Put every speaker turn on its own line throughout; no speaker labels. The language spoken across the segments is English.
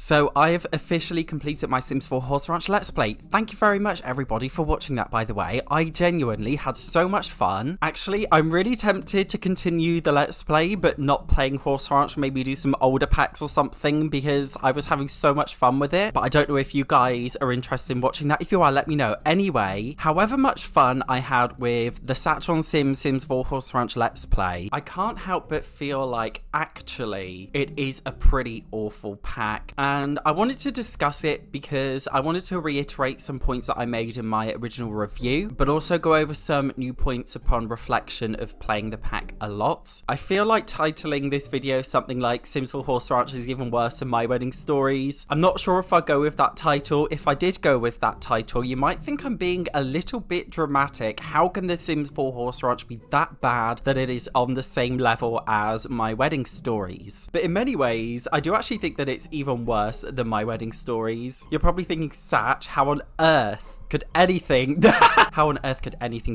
So I have officially completed my Sims 4 Horse Ranch Let's Play. Thank you very much everybody for watching that, by the way. I genuinely had so much fun. Actually, I'm really tempted to continue the Let's Play, but not playing Horse Ranch, maybe do some older packs or something, because I was having so much fun with it. But I don't know if you guys are interested in watching that. If you are, let me know. Anyway, however much fun I had with the SatchOnSims Sims 4 Horse Ranch Let's Play, I can't help but feel like actually it is a pretty awful pack. And I wanted to discuss it because I wanted to reiterate some points that I made in my original review, but also go over some new points upon reflection of playing the pack a lot. I feel like titling this video something like Sims 4 Horse Ranch is even worse than My Wedding Stories. I'm not sure if I'll go with that title. If I did go with that title, you might think I'm being a little bit dramatic. How can the Sims 4 Horse Ranch be that bad that it is on the same level as My Wedding Stories? But in many ways, I do actually think that it's even worse than My Wedding Stories. You're probably thinking, Satch, how on earth could anything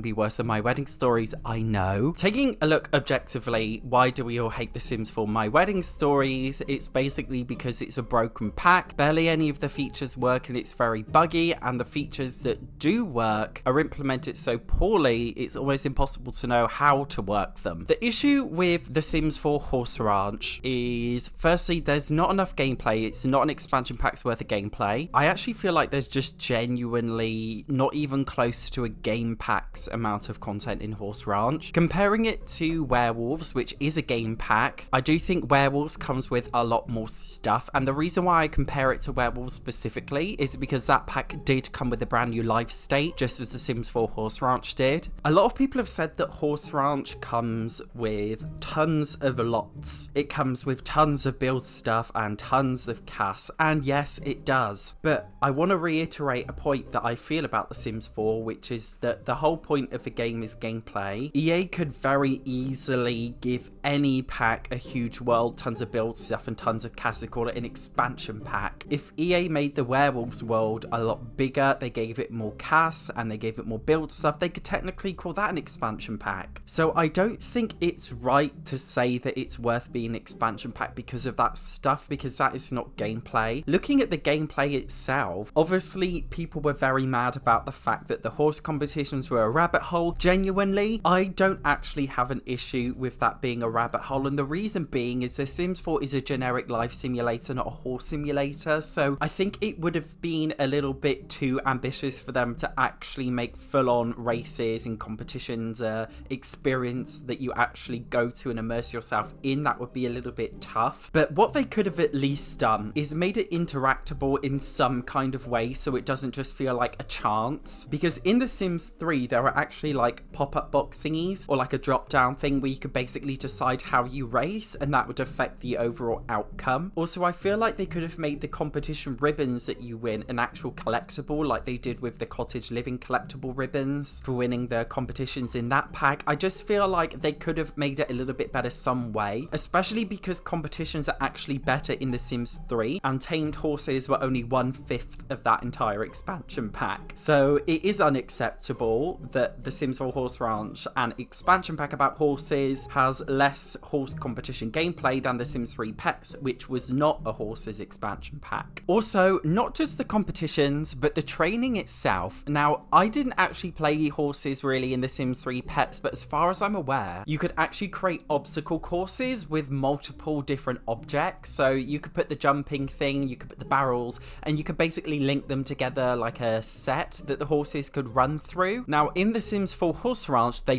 be worse than My Wedding Stories? I know. Taking a look objectively, why do we all hate The Sims 4 My Wedding Stories? It's basically because it's a broken pack. Barely any of the features work and it's very buggy, and the features that do work are implemented so poorly it's almost impossible to know how to work them. The issue with The Sims 4 Horse Ranch is, firstly, there's not enough gameplay. It's not an expansion pack's worth of gameplay. I actually feel like there's just genuinely not even close to a game pack's amount of content in Horse Ranch. Comparing it to Werewolves, which is a game pack, I do think Werewolves comes with a lot more stuff, and the reason why I compare it to Werewolves specifically is because that pack did come with a brand new life state, just as The Sims 4 Horse Ranch did. A lot of people have said that Horse Ranch comes with tons of lots. It comes with tons of build stuff and tons of CAS, and yes, it does. But I want to reiterate a point that I feel about The Sims 4, which is that the whole point of the game is gameplay. EA could very easily give any pack a huge world, tons of build stuff and tons of CAS, and call it an expansion pack. If EA made the Werewolves world a lot bigger, they gave it more CAS and they gave it more build stuff, they could technically call that an expansion pack. So I don't think it's right to say that it's worth being an expansion pack because of that stuff, because that is not gameplay. Looking at the gameplay itself, obviously people were very mad about the fact that the horse competitions were a rabbit hole. Genuinely, I don't actually have an issue with that being a rabbit hole, and the reason being is The Sims 4 is a generic life simulator, not a horse simulator, so I think it would have been a little bit too ambitious for them to actually make full-on races and competitions experience that you actually go to and immerse yourself in. That would be a little bit tough, but what they could have at least done is made it interactable in some kind of way so it doesn't just feel like a chance. Because in The Sims 3 there are actually like pop-up box thingies or like a drop-down thing where you could basically decide how you race, and that would affect the overall outcome. Also, I feel like they could have made the competition ribbons that you win an actual collectible, like they did with the cottage living collectible ribbons for winning the competitions in that pack. I just feel like they could have made it a little bit better some way, especially because competitions are actually better in The Sims 3 and tamed horses were only 1/5 of that entire expansion pack. So it is unacceptable that The Sims 4 Horse Ranch, an expansion pack about horses, has less horse competition gameplay than The Sims 3 Pets, which was not a horses expansion pack. Also, not just the competitions, but the training itself. Now, I didn't actually play horses really in The Sims 3 Pets, but as far as I'm aware, you could actually create obstacle courses with multiple different objects. So you could put the jumping thing, you could put the barrels, and you could basically link them together like a set that the horses could run through. Now, in The Sims 4 Horse Ranch, they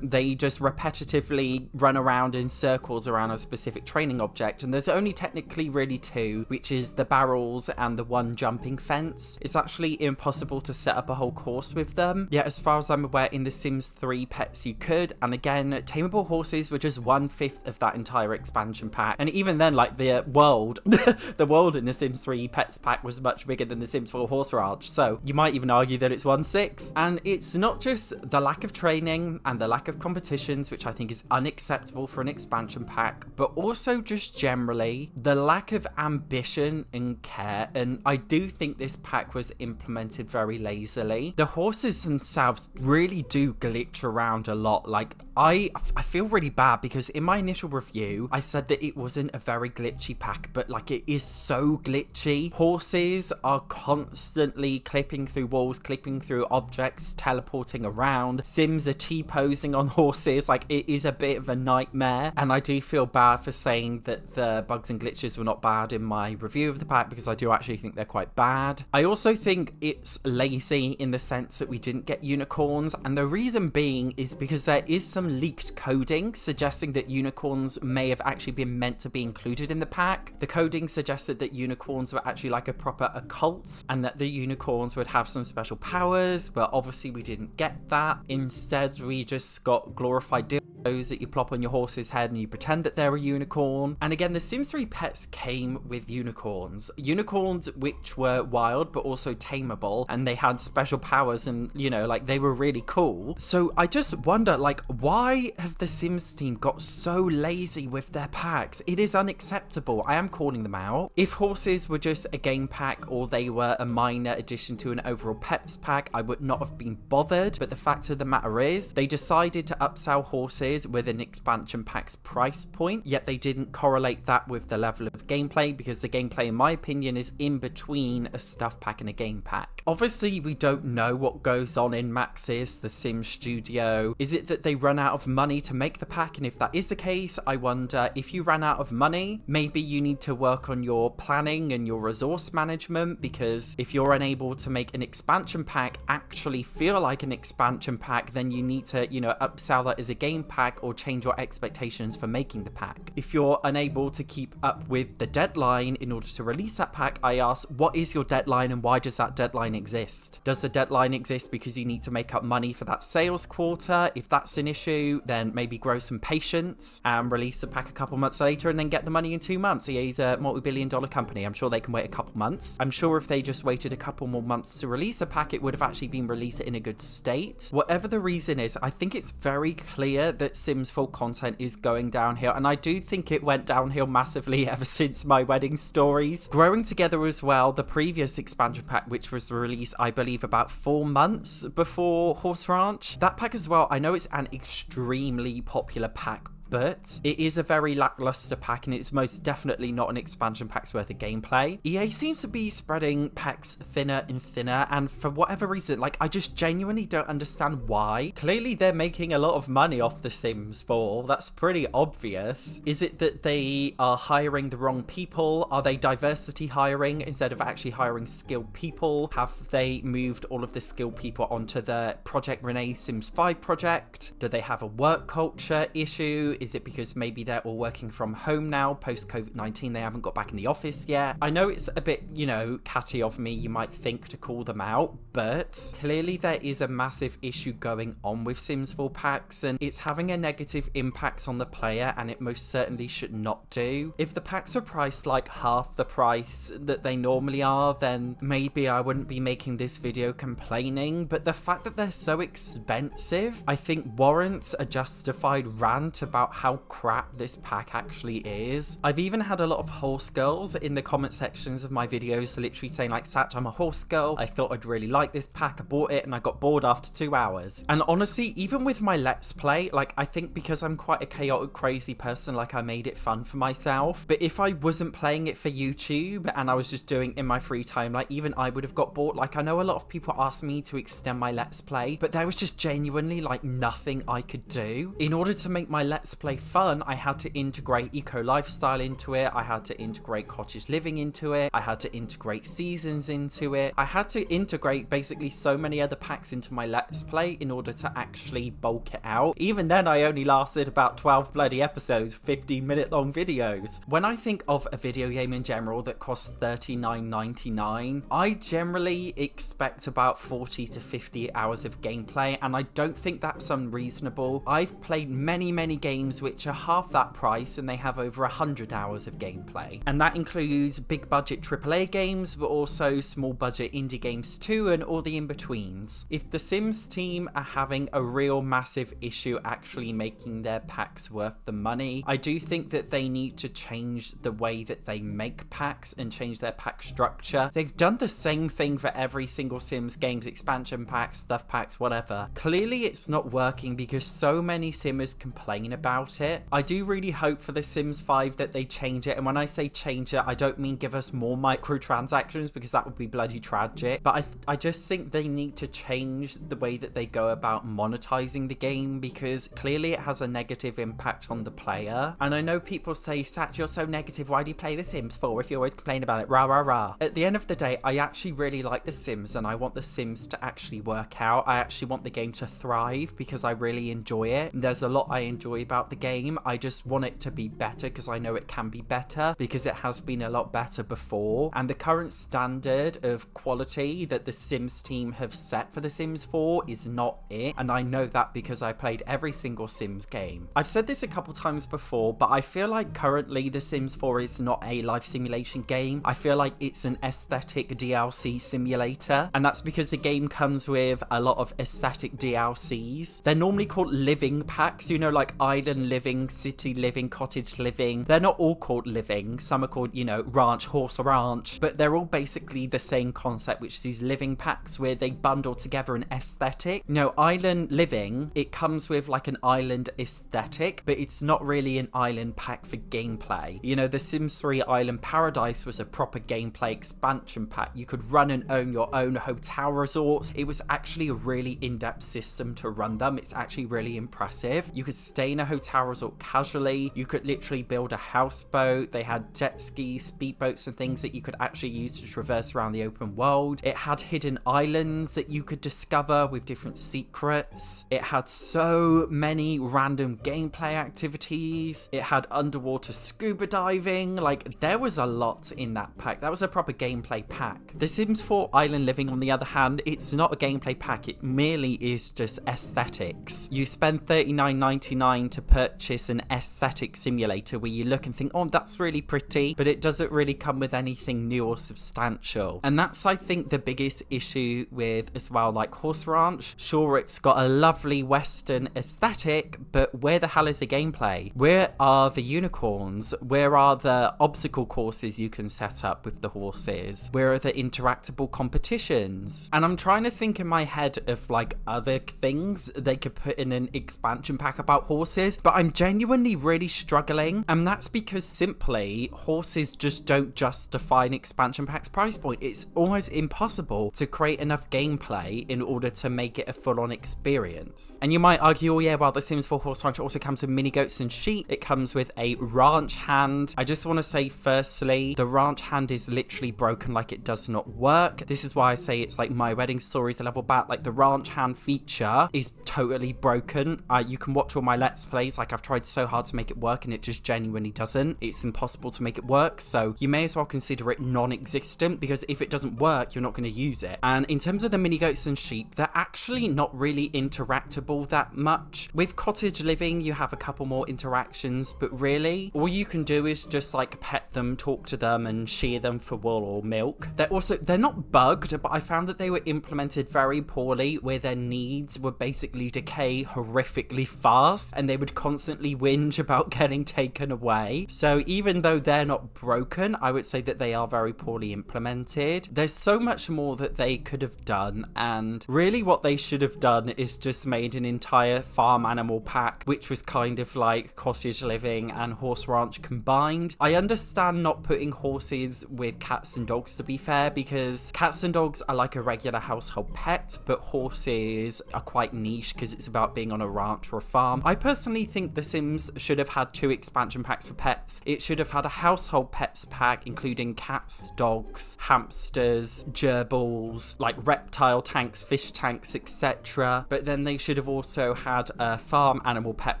just repetitively run around in circles around a specific training object, and there's only technically really two, which is the barrels and the one jumping fence. It's actually impossible to set up a whole course with them. Yet, as far as I'm aware, in The Sims 3 Pets you could, and again, tameable horses were just 1/5 of that entire expansion pack, and even then, like, the world the world in The Sims 3 Pets pack was much bigger than The Sims 4 Horse Ranch, so you might even argue that it's 1/6. And it's not just the lack of training and the lack of competitions, which I think is unacceptable for an expansion pack, but also just generally the lack of ambition and care. And I do think this pack was implemented very lazily. The horses themselves really do glitch around a lot. Like, I feel really bad because in my initial review, I said that it wasn't a very glitchy pack, but like it is so glitchy. Horses are constantly clipping through walls, clipping through objects, teleporting around. Sims are T-posing on horses. Like, it is a bit of a nightmare. And I do feel bad for saying that the bugs and glitches were not bad in my review of the pack, because I do actually think they're quite bad. I also think it's lazy in the sense that we didn't get unicorns, and the reason being is because there is some leaked coding suggesting that unicorns may have actually been meant to be included in the pack. The coding suggested that unicorns were actually like a proper occult and that the unicorns would have some special powers, but obviously we didn't get that. Instead, we just got glorified dildos that you plop on your horse's head and you pretend that they're a unicorn. And again, the Sims 3 pets came with unicorns. Unicorns which were wild but also tameable, and they had special powers, and you know, like, they were really cool. So I just wonder, like, why have the Sims team got so lazy with their packs? It is unacceptable. I am calling them out. If horses were just a game pack or they were a minor addition to an overall pets pack, I would not have been bothered. But the fact of the matter is, they decided to upsell horses with an expansion pack's price point, yet they didn't correlate that with the level of gameplay, because the gameplay, in my opinion, is in between a stuff pack and a game pack. Obviously, we don't know what goes on in Maxis, the Sim studio. Is it that they run out of money to make the pack? And if that is the case, I wonder, if you ran out of money, maybe you need to work on your planning and your resource management, because if you're unable to make an expansion pack actually feel like an expansion pack, then you need to, you know, upsell that as a game pack or change your expectations for making the pack. If you're unable to keep up with the deadline in order to release that pack, I ask, what is your deadline and why does that deadline exist? Does the deadline exist because you need to make up money for that sales quarter? If that's an issue, then maybe grow some patience and release the pack a couple months later and then get the money in 2 months. EA's a multi-billion-dollar company. I'm sure they can wait a couple months. I'm sure if they just waited a couple more months to release a pack, it would have actually been released in a good state. Whatever the reason is, I think it's very clear that Sims 4 content is going downhill, and I do think it went downhill massively ever since My Wedding Stories. Growing Together as well, the previous expansion pack, which was released, I believe, about 4 months before Horse Ranch. That pack as well, I know it's an extremely popular pack, but it is a very lackluster pack, and it's most definitely not an expansion pack's worth of gameplay. EA seems to be spreading packs thinner and thinner, and for whatever reason, like, I just genuinely don't understand why. Clearly they're making a lot of money off The Sims 4. That's pretty obvious. Is it that they are hiring the wrong people? Are they diversity hiring instead of actually hiring skilled people? Have they moved all of the skilled people onto the Project Renee Sims 5 project? Do they have a work culture issue? Is it because maybe they're all working from home now post COVID-19? They haven't got back in the office yet. I know it's a bit, you know, catty of me, you might think, to call them out, but clearly there is a massive issue going on with Sims 4 packs, and it's having a negative impact on the player, and it most certainly should not do. If the packs are priced like half the price that they normally are, then maybe I wouldn't be making this video complaining, but the fact that they're so expensive, I think warrants a justified rant about how crap this pack actually is. I've even had a lot of horse girls in the comment sections of my videos literally saying, like, Satch, I'm a horse girl, I thought I'd really like this pack, I bought it and I got bored after 2 hours. And honestly, even with my let's play, like, I think because I'm quite a chaotic, crazy person, like, I made it fun for myself. But if I wasn't playing it for YouTube and I was just doing it in my free time, like, even I would have got bored. Like, I know a lot of people asked me to extend my let's play, but there was just genuinely, like, nothing I could do. In order to make my let's play fun, I had to integrate eco lifestyle into it, I had to integrate cottage living into it, I had to integrate seasons into it, I had to integrate basically so many other packs into my let's play in order to actually bulk it out. Even then, I only lasted about 12 bloody episodes, 15-minute long videos. When I think of a video game in general that costs $39.99, I generally expect about 40 to 50 hours of gameplay, and I don't think that's unreasonable. I've played many games games which are half that price and they have over 100 hours of gameplay. And that includes big budget AAA games, but also small budget indie games too, and all the in-betweens. If the Sims team are having a real massive issue actually making their packs worth the money, I do think that they need to change the way that they make packs and change their pack structure. They've done the same thing for every single Sims games, expansion packs, stuff packs, whatever. Clearly it's not working because so many Simmers complain about it. I do really hope for the Sims 5 that they change it, and when I say change it, I don't mean give us more microtransactions because that would be bloody tragic, but I just think they need to change the way that they go about monetizing the game, because clearly it has a negative impact on the player. And I know people say, Satch, you're so negative, why do you play The Sims for if you always complain about it, rah rah rah. At the end of the day, I actually really like The Sims and I want The Sims to actually work out. I actually want the game to thrive because I really enjoy it. There's a lot I enjoy about the game. I just want it to be better because I know it can be better, because it has been a lot better before. And the current standard of quality that the Sims team have set for The Sims 4 is not it. And I know that because I played every single Sims game. I've said this a couple times before, but I feel like currently The Sims 4 is not a life simulation game. I feel like it's an aesthetic DLC simulator. And that's because the game comes with a lot of aesthetic DLCs. They're normally called living packs, you know, like island living, city living, cottage living. They're not all called living. Some are called, you know, ranch, horse ranch, but they're all basically the same concept, which is these living packs where they bundle together an aesthetic. You know, island living, it comes with like an island aesthetic, but it's not really an island pack for gameplay. You know, the Sims 3 Island Paradise was a proper gameplay expansion pack. You could run and own your own hotel resorts. It was actually a really in-depth system to run them. It's actually really impressive. You could stay in a hotel resort casually. You could literally build a houseboat. They had jet skis, speedboats and things that you could actually use to traverse around the open world. It had hidden islands that you could discover with different secrets. It had so many random gameplay activities. It had underwater scuba diving. Like, there was a lot in that pack. That was a proper gameplay pack. The Sims 4 Island Living, on the other hand, it's not a gameplay pack. It merely is just aesthetics. You spend $39.99 to purchase an aesthetic simulator where you look and think, oh, that's really pretty, but it doesn't really come with anything new or substantial. And that's, I think, the biggest issue with, as well, like Horse Ranch. Sure, it's got a lovely Western aesthetic, but where the hell is the gameplay? Where are the unicorns? Where are the obstacle courses you can set up with the horses? Where are the interactable competitions? And I'm trying to think in my head of like other things they could put in an expansion pack about horses, but I'm genuinely really struggling. And that's because simply horses just don't justify an expansion pack's price point. It's almost impossible to create enough gameplay in order to make it a full-on experience. And you might argue, oh yeah, well, The Sims 4 Horse Ranch also comes with mini goats and sheep. It comes with a ranch hand. I just want to say, firstly, the ranch hand is literally broken, like it does not work. This is why I say it's like My Wedding Stories, the level back. Like, the ranch hand feature is totally broken. You can watch all my Let's Plays. Like, I've tried so hard to make it work and it just genuinely doesn't. It's impossible to make it work. So you may as well consider it non-existent, because if it doesn't work, you're not going to use it. And in terms of the mini goats and sheep, they're actually not really interactable that much. With cottage living, you have a couple more interactions, but really all you can do is just like pet them, talk to them and shear them for wool or milk. They're not bugged, but I found that they were implemented very poorly, where their needs would basically decay horrifically fast and they would constantly whinge about getting taken away. So even though they're not broken, I would say that they are very poorly implemented. There's so much more that they could have done, and really what they should have done is just made an entire farm animal pack, which was kind of like cottage living and horse ranch combined. I understand not putting horses with cats and dogs, to be fair, because cats and dogs are like a regular household pet, but horses are quite niche because it's about being on a ranch or a farm. I personally think The Sims should have had 2 expansion packs for pets. It should have had a household pets pack including cats, dogs, hamsters, gerbils, like reptile tanks, fish tanks, etc. But then they should have also had a farm animal pet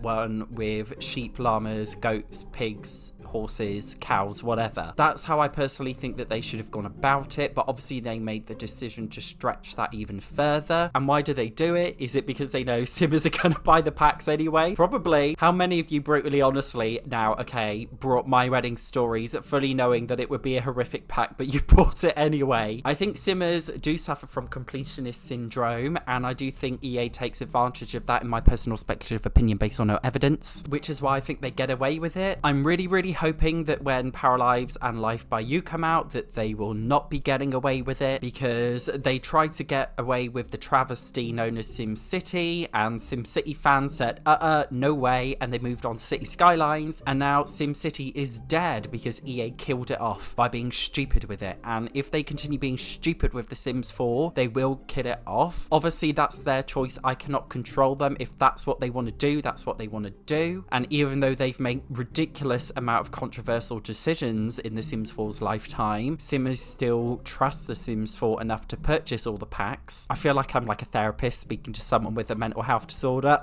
one with sheep, llamas, goats, pigs, horses, cows, whatever. That's how I personally think that they should have gone about it, but obviously they made the decision to stretch that even further. And why do they do it? Is it because they know Simmers are gonna buy the packs anyway? Probably. How many of you brutally honestly now, okay, brought My Wedding Stories fully knowing that it would be a horrific pack, but you bought it anyway? I think Simmers do suffer from completionist syndrome, and I do think EA takes advantage of that, in my personal speculative opinion based on no evidence, which is why I think they get away with it. I'm really hoping that when Paralives and Life by You come out, that they will not be getting away with it, because they tried to get away with the travesty known as SimCity, and SimCity fans said, no way, and they moved on to City Skylines, and now SimCity is dead because EA killed it off by being stupid with it. And if they continue being stupid with The Sims 4, they will kill it off. Obviously, that's their choice. I cannot control them. If that's what they want to do, that's what they want to do. And even though they've made ridiculous amount of controversial decisions in The Sims 4's lifetime, Simmers still trusts The Sims 4 enough to purchase all the packs. I feel like I'm like a therapist speaking to someone with a mental health disorder.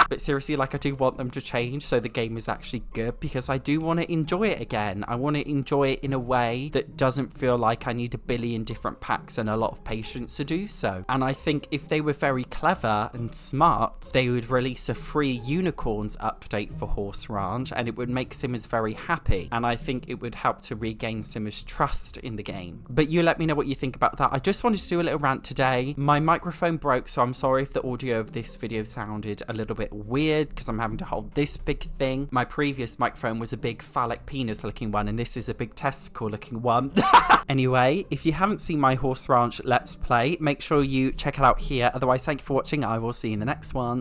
But seriously, like, I do want them to change so the game is actually good, because I do want to enjoy it again. I want to enjoy it in a way that doesn't feel like I need a billion different packs and a lot of patience to do so. And I think if they were very clever and smart, they would release a free unicorns update for Horse Ranch, and it would make Simmers very happy. And I think it would help to regain Simmers' trust in the game. But you let me know what you think about that. I just wanted to do a little rant today. My microphone broke, so I'm sorry if the audio of this video sounded a little bit weird because I'm having to hold this big thing. My previous microphone was a big phallic penis looking one, and this is a big testicle looking one. Anyway, if you haven't seen my Horse Ranch Let's Play, make sure you check it out here. Otherwise, thank you for watching. I will see you in the next one.